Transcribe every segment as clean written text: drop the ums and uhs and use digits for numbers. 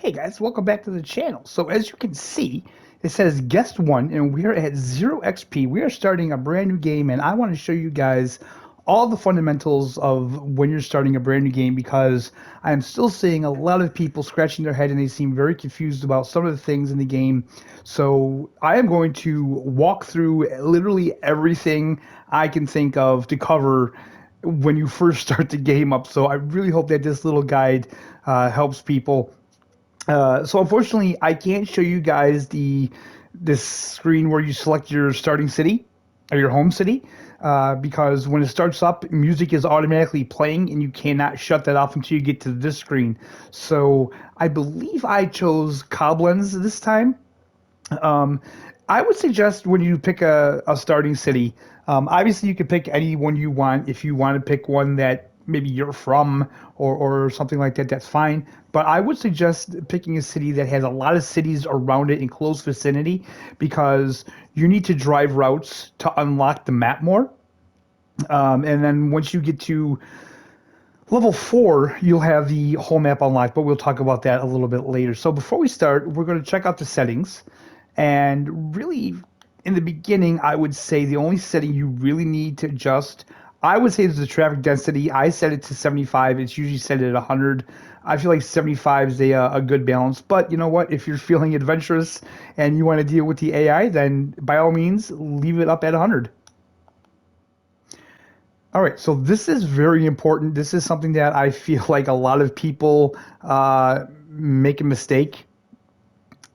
Hey guys, welcome back to the channel. So as you can see, it says guest 1 and we're at 0 XP. We are starting a brand new game and I want to show you guys all the fundamentals of when you're starting a brand new game because I'm still seeing a lot of people scratching their head and they seem very confused about some of the things in the game. So I am going to walk through literally everything I can think of to cover when you first start the game up. So I really hope that this little guide helps people. So unfortunately, I can't show you guys this screen where you select your starting city or your home city because when it starts up, music is automatically playing and you cannot shut that off until you get to this screen. So I believe I chose Koblenz this time. Um, I would suggest when you pick a starting city, obviously you can pick any one you want. If you want to pick one that maybe you're from or something like that, that's fine. But I would suggest picking a city that has a lot of cities around it in close vicinity because you need to drive routes to unlock the map more. And then once you get to level 4, you'll have the whole map unlocked, but we'll talk about that a little bit later. So before we start, we're going to check out the settings. And really, in the beginning, I would say the only setting you really need to adjust, I would say, is the traffic density. I set it to 75. It's usually set at 100. I feel like 75 is a good balance. But you know what? If you're feeling adventurous and you want to deal with the AI, then by all means, leave it up at 100. All right, so this is very important. This is something that I feel like a lot of people make a mistake.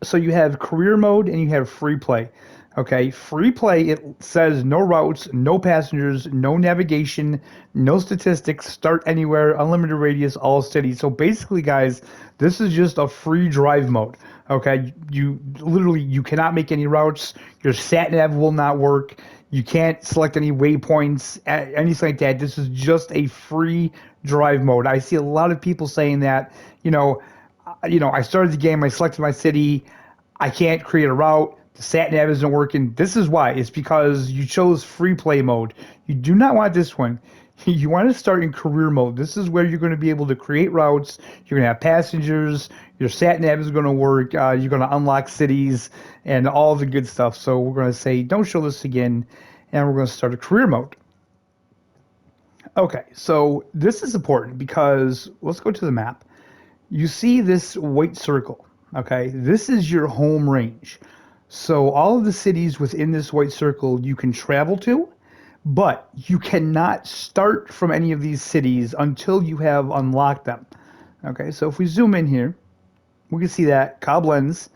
So you have career mode and you have free play. Okay, free play, it says no routes, no passengers, no navigation, no statistics, start anywhere, unlimited radius, all cities. So basically, guys, this is just a free drive mode. Okay, you literally you cannot make any routes. Your sat nav will not work. You can't select any waypoints, anything like that. This is just a free drive mode. I see a lot of people saying that, I started the game, I selected my city, I can't create a route, the sat nav isn't working. This is why. It's because you chose free play mode. You do not want this one. You want to start in career mode. This is where you're going to be able to create routes. You're going to have passengers. Your sat nav is going to work. You're going to unlock cities and all the good stuff. So we're going to say, don't show this again. And we're going to start a career mode. Okay, so this is important because let's go to the map. You see this white circle, okay? This is your home range. So all of the cities within this white circle you can travel to, but you cannot start from any of these cities until you have unlocked them. Okay, so if we zoom in here, we can see that Koblenz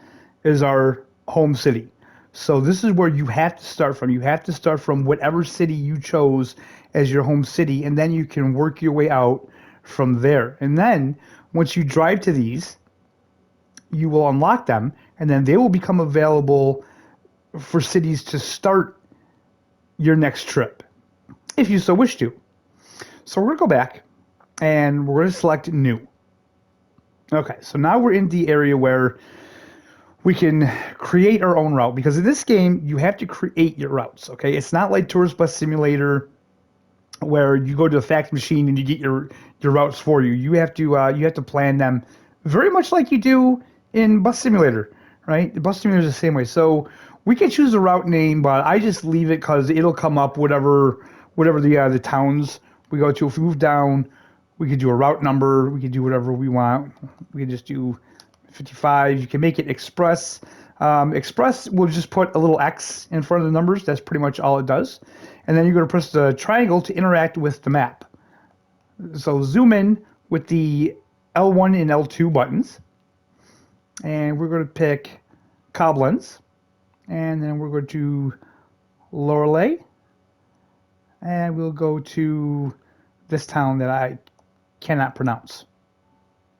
is our home city. So this is where you have to start from. You have to start from whatever city you chose as your home city, and then you can work your way out from there. And then once you drive to these, you will unlock them, and then they will become available for cities to start your next trip, if you so wish to. So we're going to go back, and we're going to select New. Okay, so now we're in the area where we can create our own route, because in this game, you have to create your routes, okay? It's not like Fernbus Simulator, where you go to the fax machine and you get your routes for you. You have to plan them very much like you do in Bus Simulator, right? The Bus Simulator is the same way. So we can choose a route name, but I just leave it because it'll come up whatever the towns we go to. If we move down, we could do a route number. We could do whatever we want. We could just do 55. You can make it Express. Express will just put a little X in front of the numbers. That's pretty much all it does. And then you're going to press the triangle to interact with the map. So zoom in with the L1 and L2 buttons. And we're going to pick Koblenz. And then we're going to Loreley. And we'll go to this town that I cannot pronounce.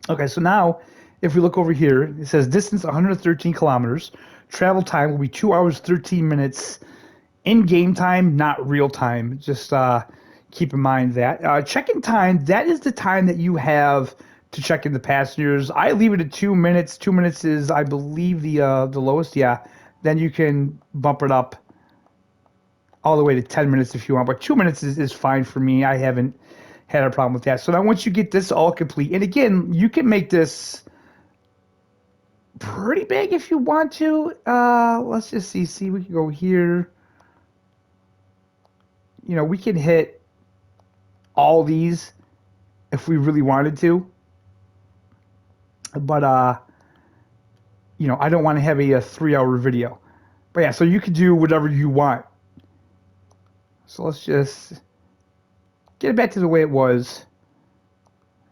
Okay, so now if we look over here, it says distance 113 kilometers. Travel time will be 2 hours 13 minutes. In-game time, not real time. Just keep in mind that. Check-in time, that is the time that you have to check in the passengers. I leave it at 2 minutes. 2 minutes is, I believe, the lowest. Yeah, then you can bump it up all the way to 10 minutes if you want. But 2 minutes is fine for me. I haven't had a problem with that. So now once you get this all complete, and again, you can make this pretty big if you want to. Let's just see. See, we can go here. You know, we can hit all these if we really wanted to. But you know, I don't want to have a 3-hour video. But yeah, so you can do whatever you want. So let's just get it back to the way it was,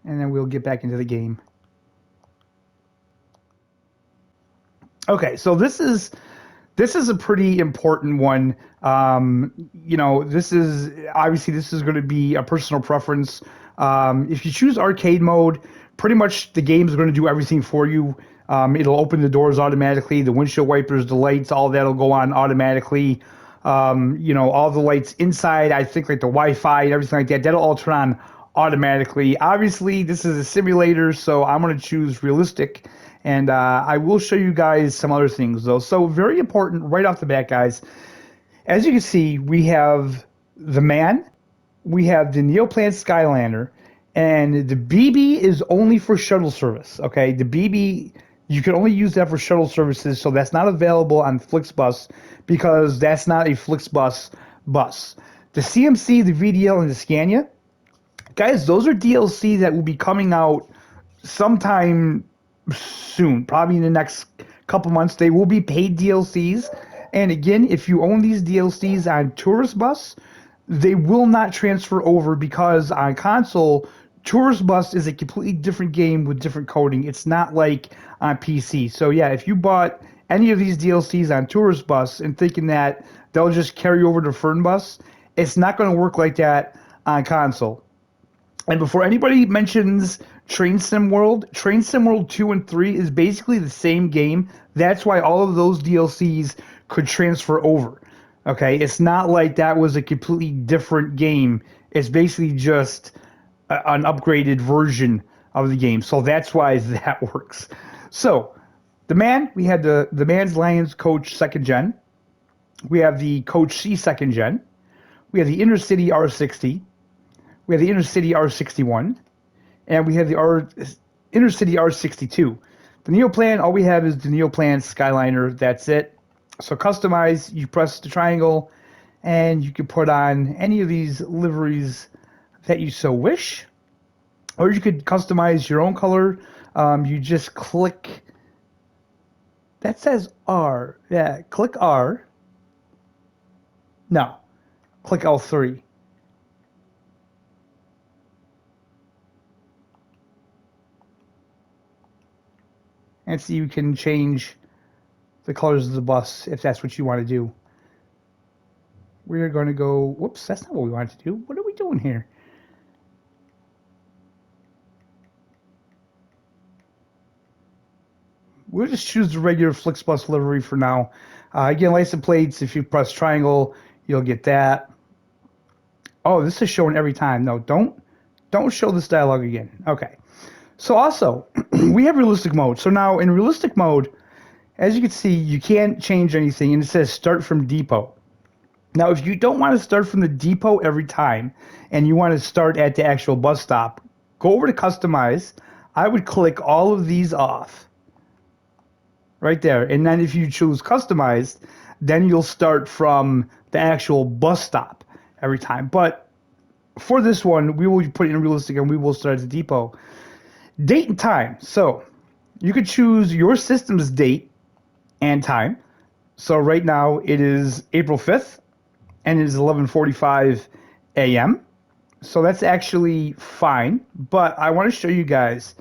and then we'll get back into the game. Okay, so this is a pretty important one. You know, this is obviously this is going to be a personal preference. If you choose arcade mode, pretty much the game is going to do everything for you. It'll open the doors automatically, the windshield wipers, the lights, all that'll go on automatically. You know, all the lights inside, I think like the Wi-Fi and everything like that, that'll all turn on automatically. Obviously, this is a simulator, so I'm going to choose realistic. And I will show you guys some other things, though. So very important right off the bat, guys. As you can see, we have the man, we have the Neoplan Skyliner, and the BB is only for shuttle service, okay? The BB, you can only use that for shuttle services, so that's not available on FlixBus because that's not a FlixBus bus. The CMC, the VDL, and the Scania, guys, those are DLC that will be coming out sometime soon, probably in the next couple months. They will be paid DLCs. And again, if you own these DLCs on Tourist Bus, they will not transfer over because on console, Tourist Bus is a completely different game with different coding. It's not like on PC. So yeah, if you bought any of these DLCs on Tourist Bus and thinking that they'll just carry over to Fernbus, it's not going to work like that on console. And before anybody mentions Train Sim World 2 and 3 is basically the same game. That's why all of those DLCs could transfer over. Okay, it's not like that was a completely different game. It's basically just an upgraded version of the game. So that's why that works. So, the man, we had the Man's Lions Coach 2nd Gen. We have the Coach C 2nd Gen. We have the Intercity R60. We have the Intercity R61, and we have the Intercity R62. The Neoplan, all we have is the Neoplan Skyliner. That's it. So customize, you press the triangle, and you can put on any of these liveries that you so wish. Or you could customize your own color. You just click, that says R. Yeah, click R. No, click L3. And so you can change the colors of the bus if that's what you want to do. We're going to go, whoops, that's not what we wanted to do. What are we doing here? We'll just choose the regular FlixBus livery for now. Again, license plates, if you press triangle, you'll get that. Oh, this is showing every time. No, don't show this dialogue again. Okay. So also, we have realistic mode. So now in realistic mode, as you can see, you can't change anything, and it says start from depot. Now, if you don't want to start from the depot every time, and you want to start at the actual bus stop, go over to customize. I would click all of these off. Right there. And then if you choose customized, then you'll start from the actual bus stop every time. But for this one, we will put it in realistic and we will start at the depot. Date and time. So you could choose your system's date and time. So right now it is April 5th and it is 11:45 a.m. So that's actually fine. But I want to show you guys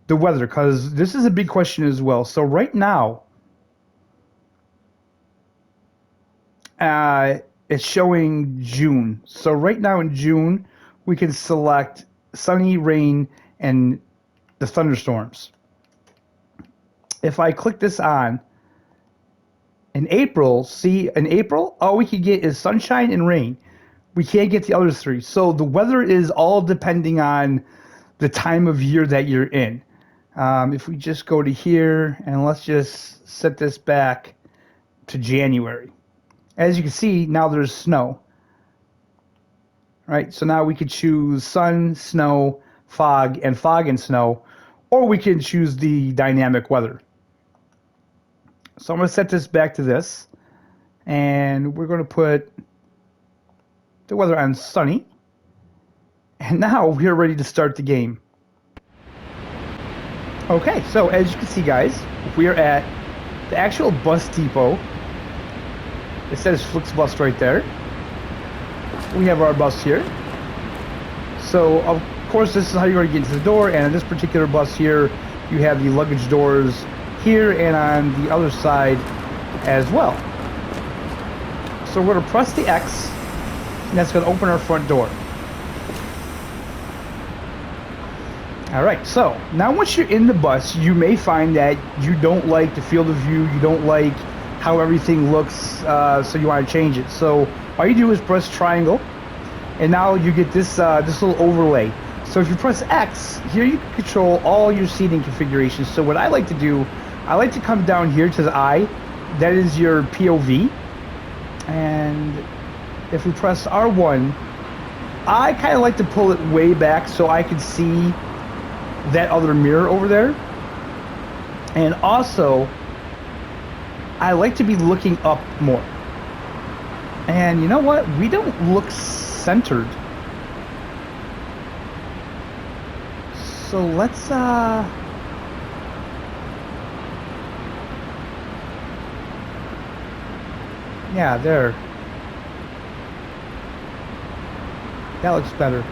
the weather because this is a big question as well. So right now it's showing June. So right now in June we can select sunny, rain, and the thunderstorms. If I click this on, in April, see, in April, all we can get is sunshine and rain. We can't get the other three. So the weather is all depending on the time of year that you're in. If we just go to here, and let's just set this back to January. As you can see, now there's snow. Right, so now we could choose sun, snow and snow, or we can choose the dynamic weather. So I'm going to set this back to this. And we're going to put the weather on sunny. And now we're ready to start the game. Okay, so as you can see, guys, we are at the actual bus depot. It says FlixBus right there. We have our bus here. So, of course, this is how you're going to get into the door. And on this particular bus here, you have the luggage doors here and on the other side as well. So we're going to press the X, and that's going to open our front door. Alright, so now once you're in the bus, you may find that you don't like the field of view, you don't like how everything looks, so you want to change it. So all you do is press triangle, and now you get this this little overlay. So if you press X, here you can control all your seating configurations. So what I like to do, I like to come down here to the I, that is your POV. And if we press R1, I kind of like to pull it way back so I can see that other mirror over there. And also, I like to be looking up more. And you know what? We don't look centered. So let's yeah, there. That looks better.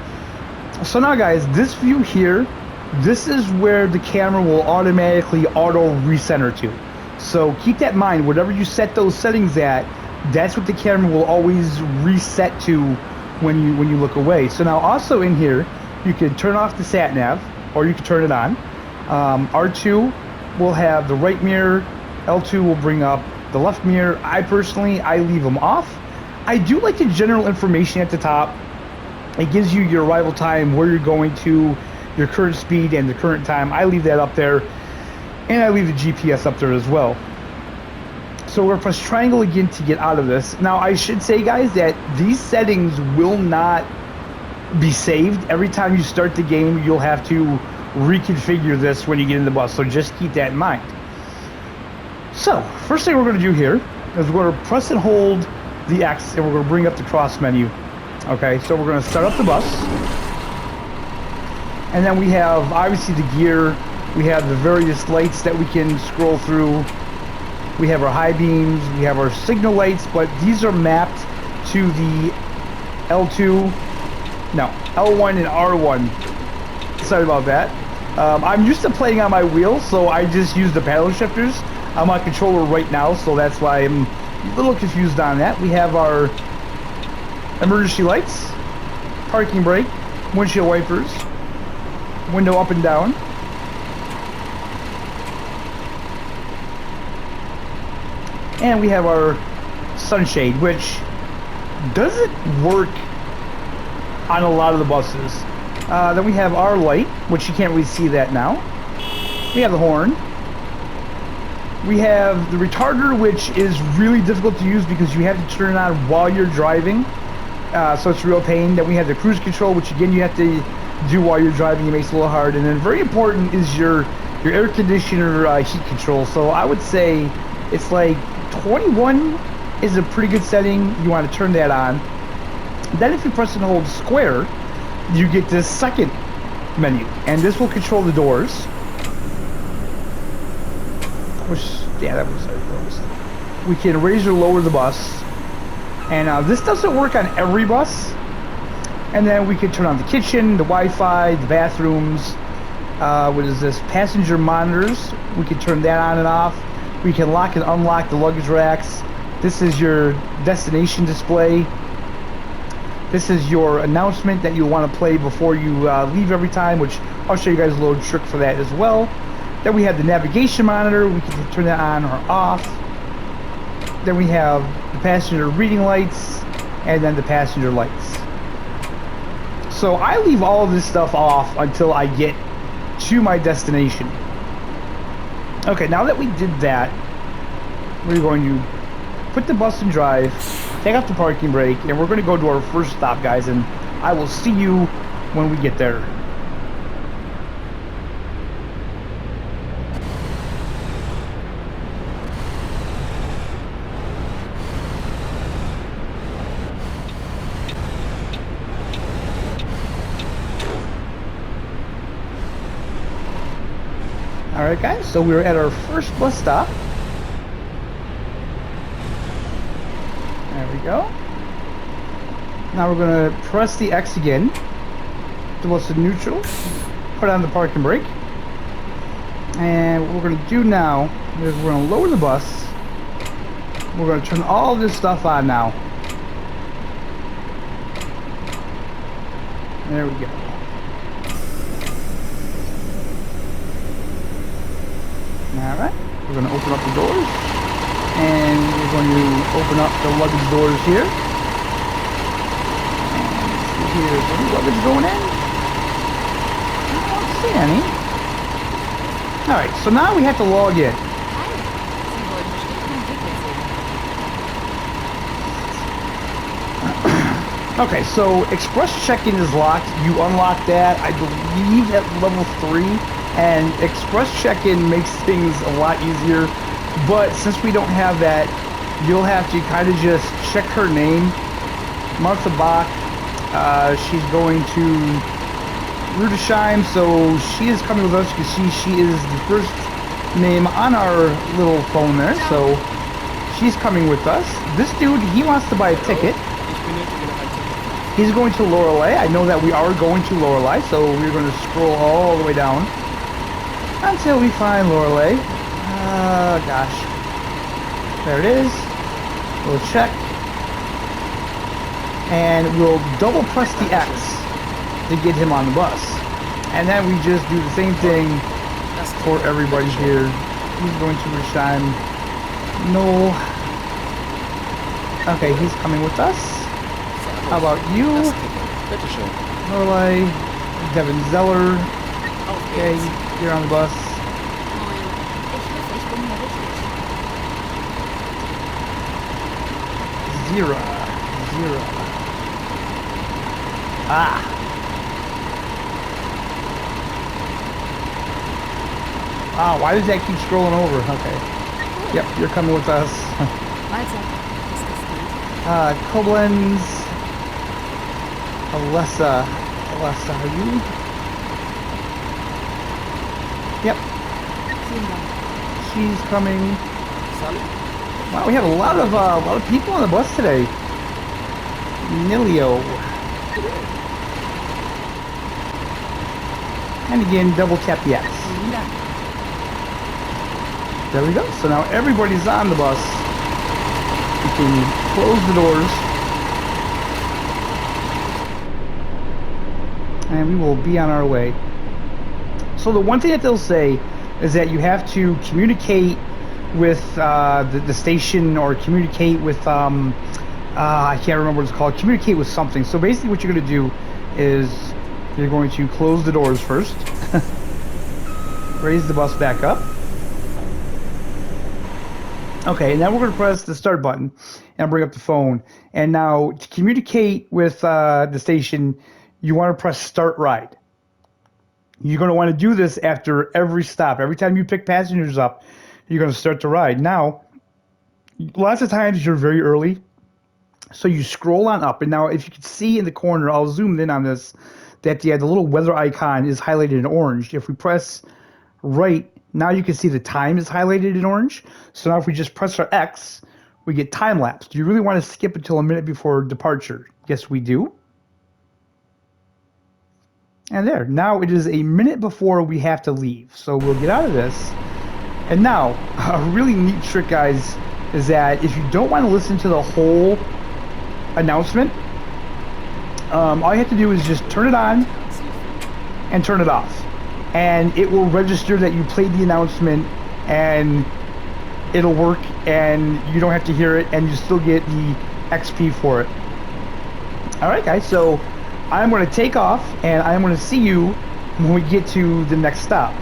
So now, guys, this view here, this is where the camera will automatically auto recenter to. So keep that in mind. Whatever you set those settings at, that's what the camera will always reset to when you look away. So now also in here, you can turn off the sat nav, or you can turn it on. R2 will have the right mirror. L2 will bring up the left mirror. I personally leave them off. I do like the general information at the top. It gives you your arrival time, where you're going to, your current speed, and the current time. I leave that up there, and I leave the GPS up there as well. So we're going to press triangle again to get out of this. Now I should say, guys, that these settings will not be saved. Every time you start the game, you'll have to reconfigure this when you get in the bus, so just keep that in mind. So first thing we're going to do here is we're going to press and hold the X, and we're going to bring up the cross menu. Okay, so we're going to start up the bus, and then we have obviously the gear, we have the various lights that we can scroll through, we have our high beams, we have our signal lights, but these are mapped to the L1 and R1. Sorry about that. I'm used to playing on my wheel, so I just use the paddle shifters on my controller right now, so that's why I'm a little confused on that. We have our emergency lights, parking brake, windshield wipers, window up and down. And we have our sunshade, which doesn't work on a lot of the buses. Then we have our light, which you can't really see that now. We have the horn. We have the retarder, which is really difficult to use because you have to turn it on while you're driving. So it's a real pain. Then we have the cruise control, which again you have to do while you're driving. It makes it a little hard. And then very important is your air conditioner heat control. So I would say it's like 21 is a pretty good setting. You want to turn that on. Then if you press and hold square, you get this second menu, and this will control the doors. Which, yeah, that was close. We can raise or lower the bus. And this doesn't work on every bus. And then we can turn on the kitchen, the Wi-Fi, the bathrooms. What is this? Passenger monitors. We can turn that on and off. We can lock and unlock the luggage racks. This is your destination display. This is your announcement that you want to play before you leave every time, which I'll show you guys a little trick for that as well. Then we have the navigation monitor. We can turn that on or off. Then we have the passenger reading lights, and then the passenger lights. So I leave all of this stuff off until I get to my destination. Okay, now that we did that, we're going to put the bus in drive, take off the parking brake, and we're going to go to our first stop, guys, and I will see you when we get there. Alright guys, so we're at our first bus stop. There we go. Now we're going to press the X again to bus to neutral, put on the parking brake. And what we're going to do now is we're going to lower the bus. We're going to turn all this stuff on now. There we go. Alright, we're going to open up the doors. And we're going to open up the luggage doors here. And here's any luggage going in. I don't see any. Alright, so now we have to log in. Okay, so express check-in is locked. You unlock that, I believe, at level 3. And express check-in makes things a lot easier. But since we don't have that, you'll have to kind of just check her name. Martha Bach. She's going to Rudesheim, so she is coming with us. You can see she is the first name on our little phone there, so she's coming with us. This dude, he wants to buy a ticket. He's going to Lorelei. I know that we are going to Lorelei, so we're going to scroll all the way down until we find Lorelei. Gosh. There it is. We'll check. And we'll double press the X to get him on the bus. And then we just do the same thing for everybody here. He's going to Rudesheim. No. Okay, he's coming with us. How about you? Lorelei, Devin Zeller. Okay, you're on the bus. Zero. Ah. Ah, why does that keep scrolling over? Okay. Yep, you're coming with us. Koblenz. Alessa, are you? Yep. She's coming. Wow, we have a lot of people on the bus today. Nilio. And again, double tap the X. There we go. So now everybody's on the bus. We can close the doors. And we will be on our way. So the one thing that they'll say is that you have to communicate with the station, or communicate with I can't remember what it's called. Communicate with something. So basically what you're going to do is you're going to close the doors first. Raise the bus back up. Okay, now we're going to press the start button and bring up the phone. And now to communicate with the station, you want to press start ride. You're going to want to do this after every stop. Every time you pick passengers up, you're going to start the ride. Now, lots of times you're very early, so you scroll on up. And now if you can see in the corner, I'll zoom in on this, that the little weather icon is highlighted in orange. If we press right, now you can see the time is highlighted in orange. So now if we just press our X, we get time lapse. Do you really want to skip until a minute before departure? Yes, we do. And there, now it is a minute before we have to leave. So we'll get out of this. And now, a really neat trick, guys, is that if you don't want to listen to the whole announcement, all you have to do is just turn it on and turn it off. And it will register that you played the announcement, and it'll work, and you don't have to hear it, and you still get the XP for it. Alright guys, so I'm going to take off, and I'm going to see you when we get to the next stop.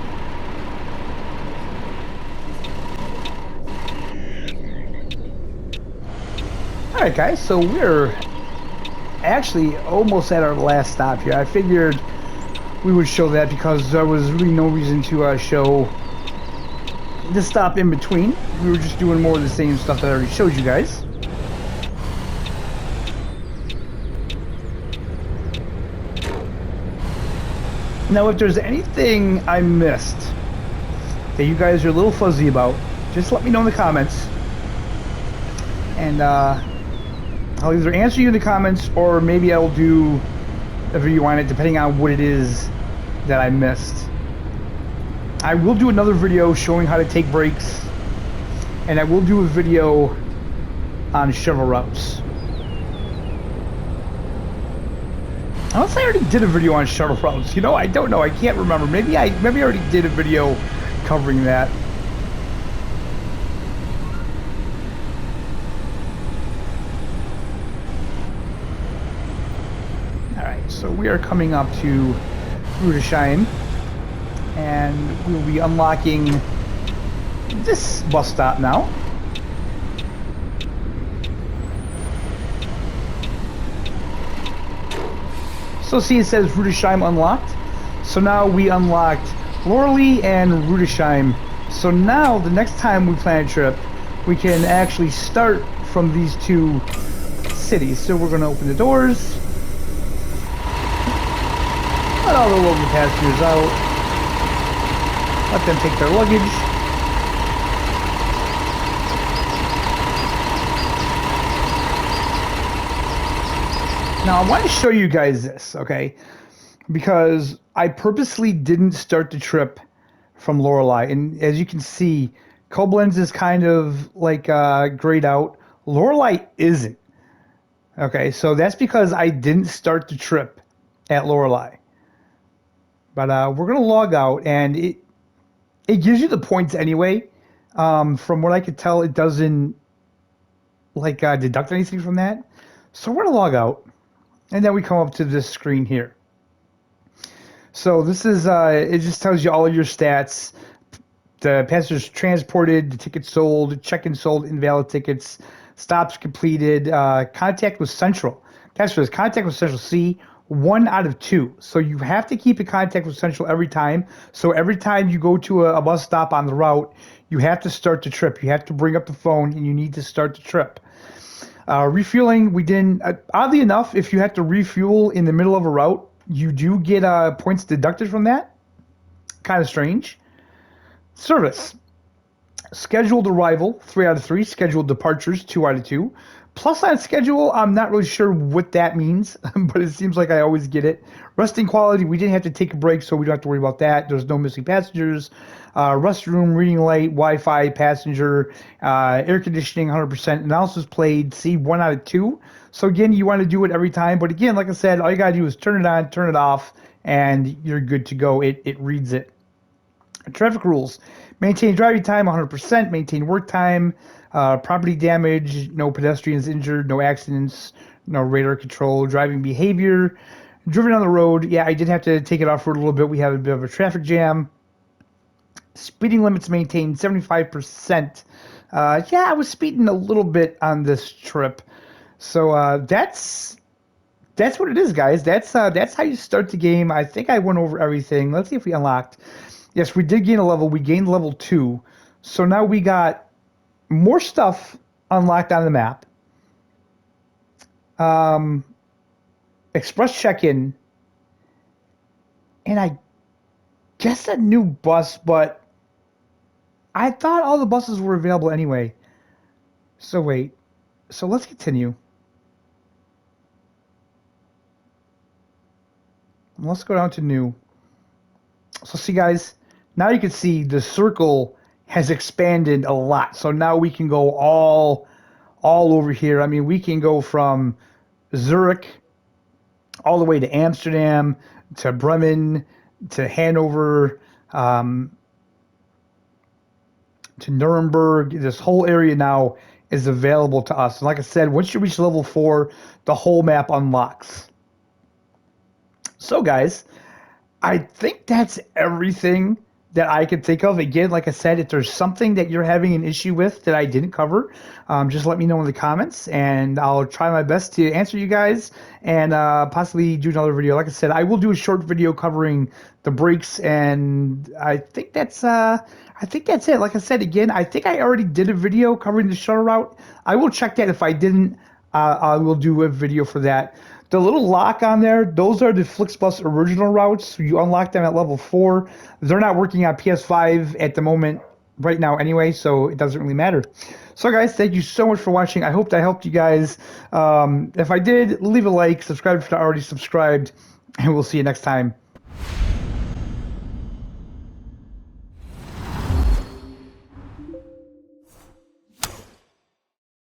Alright guys, so we're actually almost at our last stop here. I figured we would show that because there was really no reason to show this stop in between. We were just doing more of the same stuff that I already showed you guys. Now, if there's anything I missed that you guys are a little fuzzy about, just let me know in the comments. And I'll either answer you in the comments, or maybe I'll do a video on it, depending on what it is that I missed. I will do another video showing how to take breaks, and I will do a video on shuttle routes. Unless I already did a video on shuttle routes. You know, I don't know. I can't remember. Maybe I already did a video covering that. Alright, so we are coming up to Rudesheim, and we'll be unlocking this bus stop now. So see, it says Rudesheim unlocked. So now we unlocked Loreley and Rudesheim. So now the next time we plan a trip, we can actually start from these two cities. So we're going to open the doors. Let all the local passengers out. Let them take their luggage. Now I want to show you guys this, okay? Because I purposely didn't start the trip from Loreley, and as you can see, Koblenz is kind of like grayed out. Loreley isn't. Okay, so that's because I didn't start the trip at Loreley. But we're gonna log out, and it gives you the points anyway. From what I could tell, it doesn't like deduct anything from that. So we're gonna log out. And then we come up to this screen here. So this is, it just tells you all of your stats. The passengers transported, the tickets sold, check-in sold, invalid tickets, stops completed, contact with Central. That's for this, contact with Central C, 1 out of 2. So you have to keep in contact with Central every time. So every time you go to a bus stop on the route, you have to start the trip. You have to bring up the phone and you need to start the trip. Refueling, we didn't, oddly enough, if you have to refuel in the middle of a route, you do get points deducted from that. Kind of strange. Service. Scheduled arrival, 3 out of 3. Scheduled departures, 2 out of 2. Plus on schedule, I'm not really sure what that means, but it seems like I always get it. Resting quality, we didn't have to take a break, so we don't have to worry about that. There's no missing passengers. Restroom, reading light, Wi-Fi, passenger, air conditioning, 100%. Analysis played, C, 1 out of 2. So again, you want to do it every time. But again, like I said, all you got to do is turn it on, turn it off, and you're good to go. It reads it. Traffic rules. Maintain driving time, 100%. Maintain work time. Property damage, no pedestrians injured, no accidents, no radar control. Driving behavior. Driven on the road. Yeah, I did have to take it off road a little bit. We have a bit of a traffic jam. Speeding limits maintained, 75%. Yeah, I was speeding a little bit on this trip. So that's what it is, guys. That's how you start the game. I think I went over everything. Let's see if we unlocked. Yes, we did gain a level. We gained level 2. So now we got more stuff unlocked on the map. Express check-in. And I guess a new bus, but I thought all the buses were available anyway. So wait. So let's continue. Let's go down to new. So see, guys, now you can see the circle has expanded a lot. So now we can go all over here. I mean, we can go from Zurich all the way to Amsterdam, to Bremen, to Hanover, to Nuremberg. This whole area now is available to us. And like I said, once you reach level 4, the whole map unlocks. So guys, I think that's everything that I could think of. Again, like I said, if there's something that you're having an issue with that I didn't cover, just let me know in the comments, and I'll try my best to answer you guys and possibly do another video. Like I said, I will do a short video covering the brakes, and I think that's it. Like I said, again, I think I already did a video covering the shuttle route. I will check that. If I didn't, I will do a video for that. The little lock on there, those are the FlixBus original routes. So you unlock them at level 4. They're not working on PS5 at the moment right now anyway, so it doesn't really matter. So guys, thank you so much for watching. I hope that helped you guys. If I did, leave a like, subscribe if you're not already subscribed, and we'll see you next time.